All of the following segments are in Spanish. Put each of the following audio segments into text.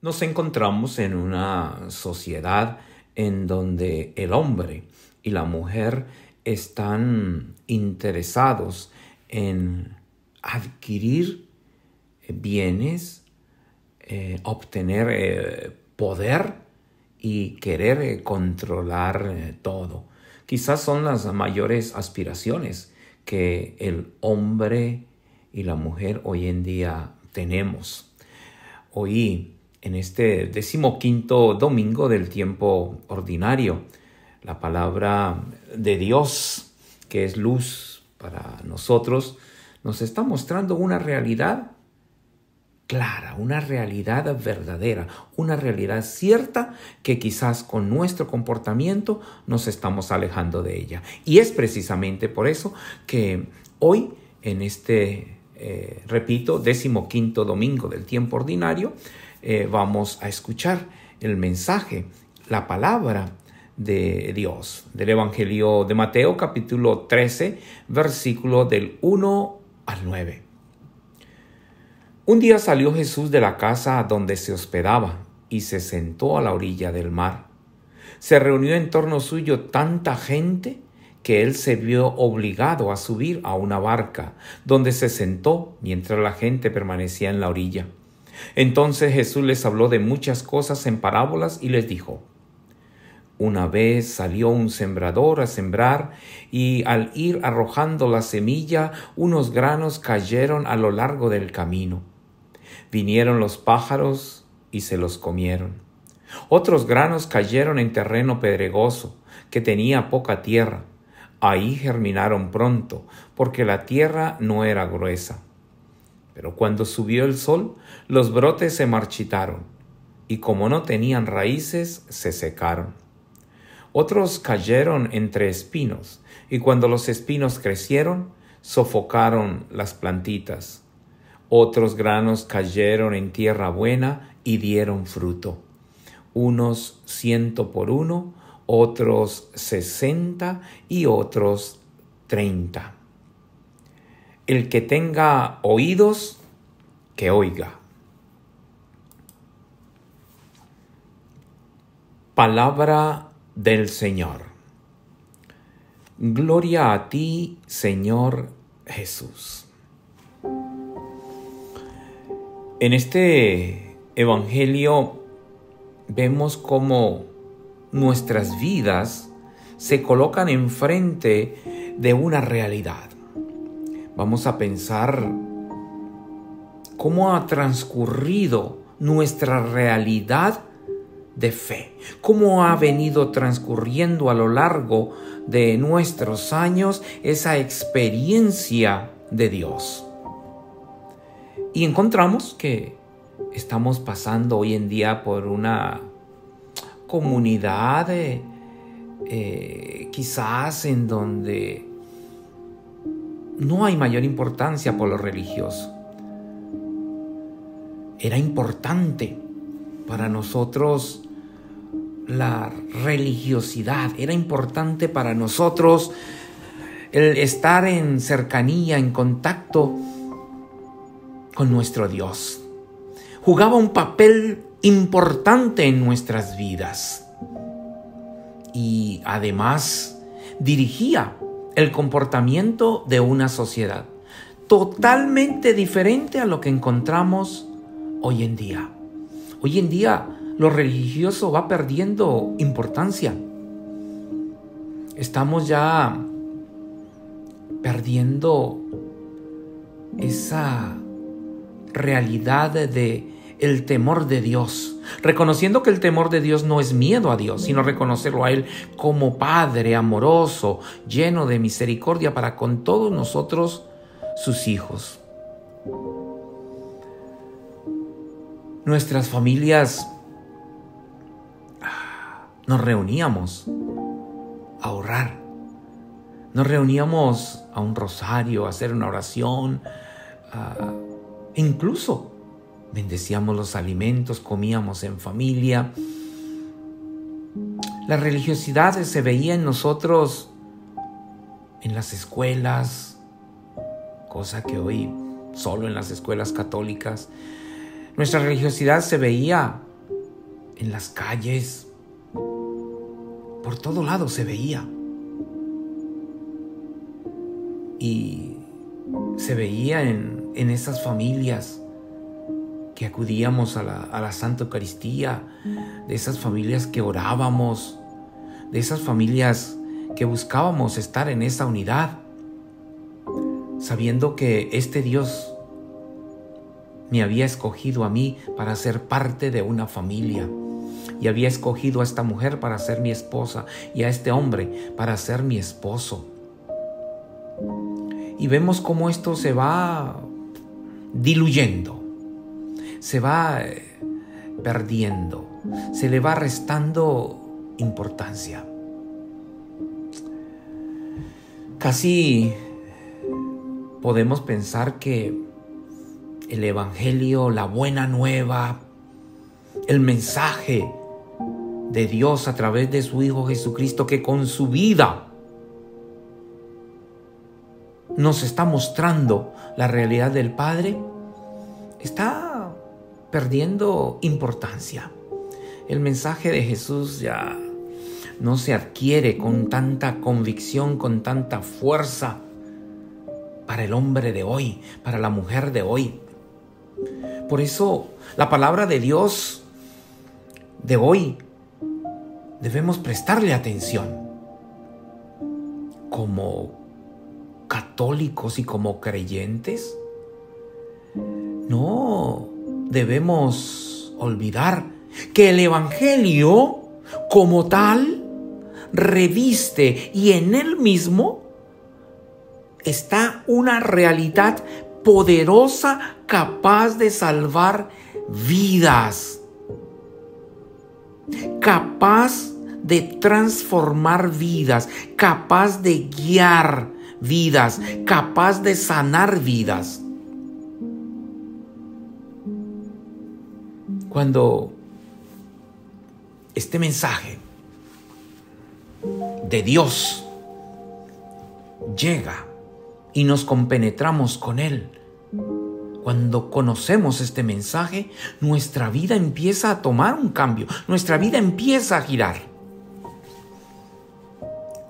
Nos encontramos en una sociedad en donde el hombre y la mujer están interesados en adquirir bienes, obtener poder y querer controlar todo. Quizás son las mayores aspiraciones que el hombre y la mujer hoy en día tenemos. Hoy, en este 15º domingo del tiempo ordinario, la palabra de Dios, que es luz para nosotros, nos está mostrando una realidad clara, una realidad verdadera, una realidad cierta que quizás con nuestro comportamiento nos estamos alejando de ella. Y es precisamente por eso que hoy, en este, repito, 15º domingo del tiempo ordinario, vamos a escuchar el mensaje, la palabra de Dios, del Evangelio de Mateo, capítulo 13, versículo del 1 al 9. Un día salió Jesús de la casa donde se hospedaba y se sentó a la orilla del mar. Se reunió en torno suyo tanta gente que él se vio obligado a subir a una barca, donde se sentó mientras la gente permanecía en la orilla. Entonces Jesús les habló de muchas cosas en parábolas y les dijo: Una vez salió un sembrador a sembrar, y al ir arrojando la semilla, unos granos cayeron a lo largo del camino. Vinieron los pájaros y se los comieron. Otros granos cayeron en terreno pedregoso, que tenía poca tierra. Ahí germinaron pronto, porque la tierra no era gruesa. Pero cuando subió el sol, los brotes se marchitaron, y como no tenían raíces, se secaron. Otros cayeron entre espinos, y cuando los espinos crecieron, sofocaron las plantitas. Otros granos cayeron en tierra buena y dieron fruto. Unos 100 por uno, otros 60 y otros 30. El que tenga oídos, que oiga. Palabra del Señor. Gloria a ti, Señor Jesús. En este evangelio vemos cómo nuestras vidas se colocan enfrente de una realidad. Vamos a pensar cómo ha transcurrido nuestra realidad de fe, cómo ha venido transcurriendo a lo largo de nuestros años esa experiencia de Dios. Y encontramos que estamos pasando hoy en día por una comunidad quizás en donde no hay mayor importancia por lo religioso. Era importante para nosotros la religiosidad, era importante para nosotros el estar en cercanía, en contacto con nuestro Dios. Jugaba un papel importante en nuestras vidas y además dirigía el comportamiento de una sociedad totalmente diferente a lo que encontramos hoy en día. Hoy en día lo religioso va perdiendo importancia. Estamos ya perdiendo esa realidad de el temor de Dios, reconociendo que el temor de Dios no es miedo a Dios, sino reconocerlo a Él como Padre amoroso, lleno de misericordia para con todos nosotros, sus hijos. Nuestras familias nos reuníamos a orar, nos reuníamos a un rosario, a hacer una oración, incluso bendecíamos los alimentos, comíamos en familia. La religiosidad se veía en nosotros en las escuelas, cosa que hoy solo en las escuelas católicas. Nuestra religiosidad se veía en las calles, por todo lado se veía. Y se veía en esas familias que acudíamos a la Santa Eucaristía, de esas familias que orábamos, de esas familias que buscábamos estar en esa unidad, sabiendo que este Dios me había escogido a mí para ser parte de una familia, y había escogido a esta mujer para ser mi esposa y a este hombre para ser mi esposo. Y vemos cómo esto se va diluyendo, se va perdiendo, se le va restando importancia. Casi podemos pensar que el Evangelio, la buena nueva, el mensaje de Dios a través de su Hijo Jesucristo, que con su vida nos está mostrando la realidad del Padre, está perdiendo importancia. El mensaje de Jesús ya no se adquiere con tanta convicción, con tanta fuerza para el hombre de hoy, para la mujer de hoy. Por eso la palabra de Dios de hoy debemos prestarle atención. Como católicos y como creyentes, no debemos olvidar que el Evangelio como tal reviste y en él mismo está una realidad poderosa, capaz de salvar vidas, capaz de transformar vidas, capaz de guiar vidas, capaz de sanar vidas. Cuando este mensaje de Dios llega y nos compenetramos con él, cuando conocemos este mensaje, nuestra vida empieza a tomar un cambio, nuestra vida empieza a girar.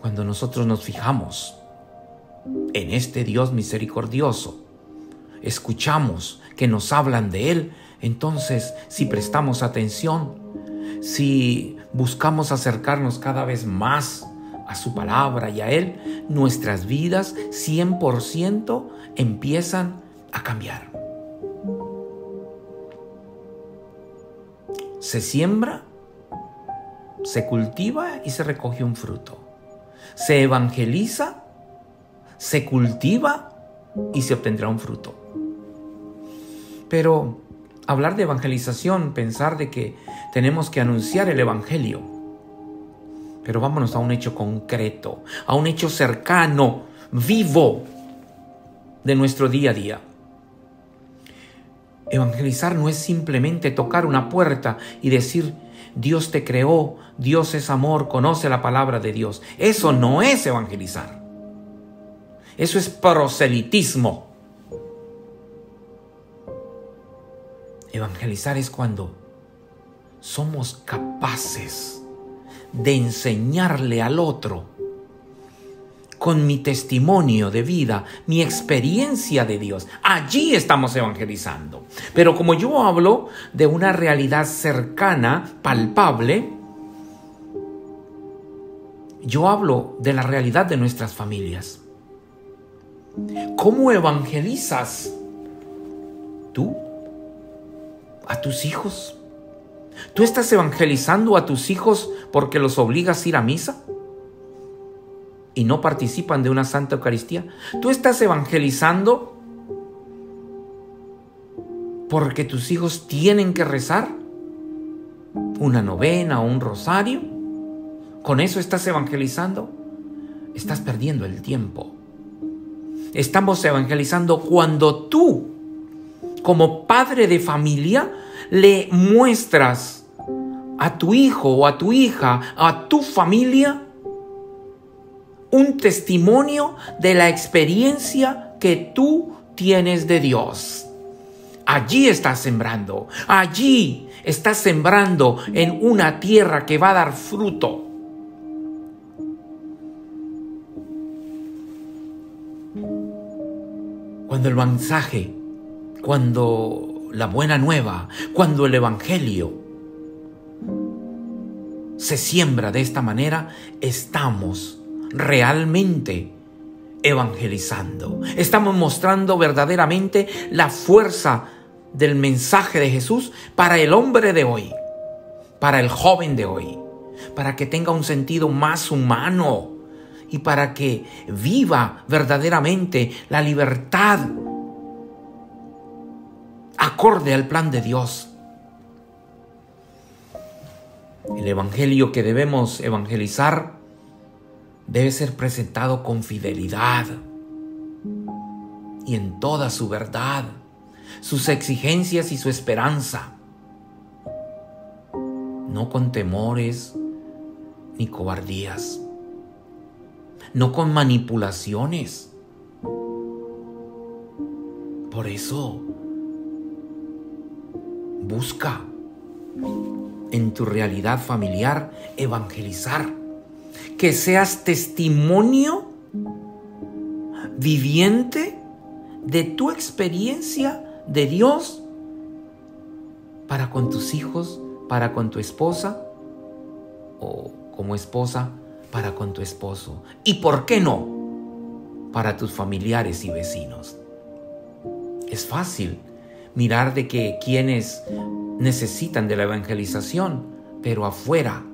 Cuando nosotros nos fijamos en este Dios misericordioso, escuchamos que nos hablan de él, entonces si prestamos atención, si buscamos acercarnos cada vez más a su palabra y a él, nuestras vidas 100% empiezan a cambiar. Se siembra, se cultiva y se recoge un fruto. Se evangeliza, se cultiva y se obtendrá un fruto. Pero hablar de evangelización, pensar de que tenemos que anunciar el evangelio. Pero vámonos a un hecho concreto, a un hecho cercano, vivo de nuestro día a día. Evangelizar no es simplemente tocar una puerta y decir, Dios te creó, Dios es amor, conoce la palabra de Dios. Eso no es evangelizar. Eso es proselitismo. Evangelizar es cuando somos capaces de enseñarle al otro con mi testimonio de vida, mi experiencia de Dios. Allí estamos evangelizando. Pero como yo hablo de una realidad cercana, palpable, yo hablo de la realidad de nuestras familias. ¿Cómo evangelizas tú a tus hijos? ¿Tú estás evangelizando a tus hijos porque los obligas a ir a misa y no participan de una Santa Eucaristía? ¿Tú estás evangelizando porque tus hijos tienen que rezar una novena o un rosario? ¿Con eso estás evangelizando? Estás perdiendo el tiempo. Estamos evangelizando cuando tú, como padre de familia, le muestras a tu hijo o a tu hija, a tu familia, un testimonio de la experiencia que tú tienes de Dios. allí estás sembrando. Allí estás sembrando en una tierra que va a dar fruto. Cuando el mensaje, cuando la buena nueva, cuando el evangelio se siembra de esta manera, estamos realmente evangelizando. Estamos mostrando verdaderamente la fuerza del mensaje de Jesús para el hombre de hoy, para el joven de hoy, para que tenga un sentido más humano y para que viva verdaderamente la libertad acorde al plan de Dios. El evangelio que debemos evangelizar debe ser presentado con fidelidad y en toda su verdad, sus exigencias y su esperanza, no con temores ni cobardías, no con manipulaciones. Por eso, busca en tu realidad familiar evangelizar, que seas testimonio viviente de tu experiencia de Dios para con tus hijos, para con tu esposa o como esposa para con tu esposo. Y ¿por qué no? Para tus familiares y vecinos. Es fácil mirar de que quienes necesitan de la evangelización, pero afuera,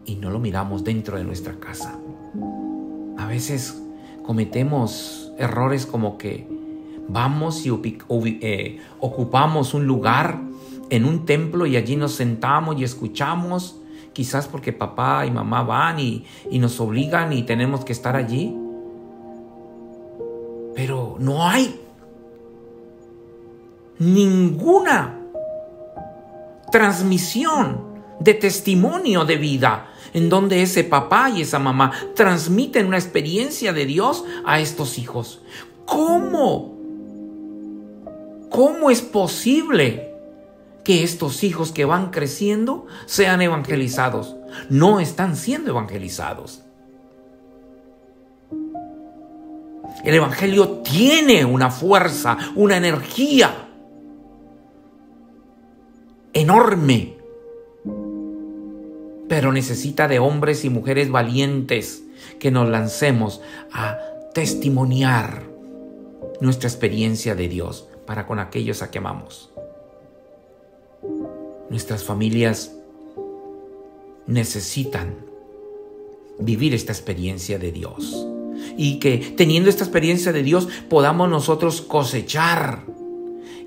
y no lo miramos dentro de nuestra casa. A veces cometemos errores como que vamos y ocupamos un lugar en un templo y allí nos sentamos y escuchamos, quizás porque papá y mamá van y nos obligan y tenemos que estar allí. Pero no hay ninguna transmisión de testimonio de vida en donde ese papá y esa mamá transmiten una experiencia de Dios a estos hijos. ¿Cómo es posible que estos hijos que van creciendo sean evangelizados? No están siendo evangelizados. El evangelio tiene una fuerza, una energía enorme, pero necesita de hombres y mujeres valientes que nos lancemos a testimoniar nuestra experiencia de Dios para con aquellos a que amamos. Nuestras familias necesitan vivir esta experiencia de Dios y que teniendo esta experiencia de Dios podamos nosotros cosechar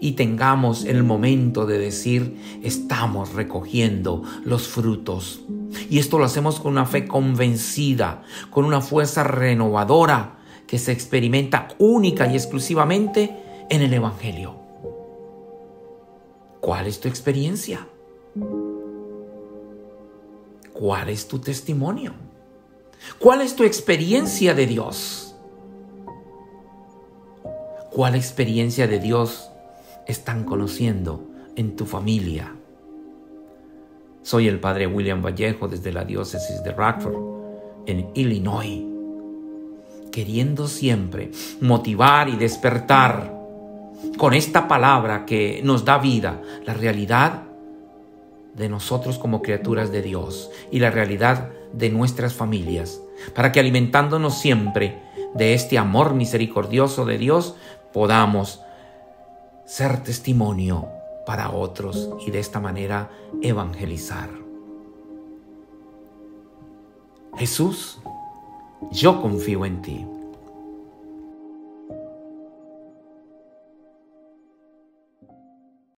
y tengamos el momento de decir, estamos recogiendo los frutos. Y esto lo hacemos con una fe convencida, con una fuerza renovadora que se experimenta única y exclusivamente en el Evangelio. ¿Cuál es tu experiencia? ¿Cuál es tu testimonio? ¿Cuál es tu experiencia de Dios? ¿Cuál experiencia de Dios están conociendo en tu familia? Soy el padre William Vallejo desde la diócesis de Radford, en Illinois, queriendo siempre motivar y despertar con esta palabra que nos da vida, la realidad de nosotros como criaturas de Dios y la realidad de nuestras familias, para que alimentándonos siempre de este amor misericordioso de Dios, podamos ser testimonio para otros y de esta manera evangelizar. Jesús, yo confío en ti.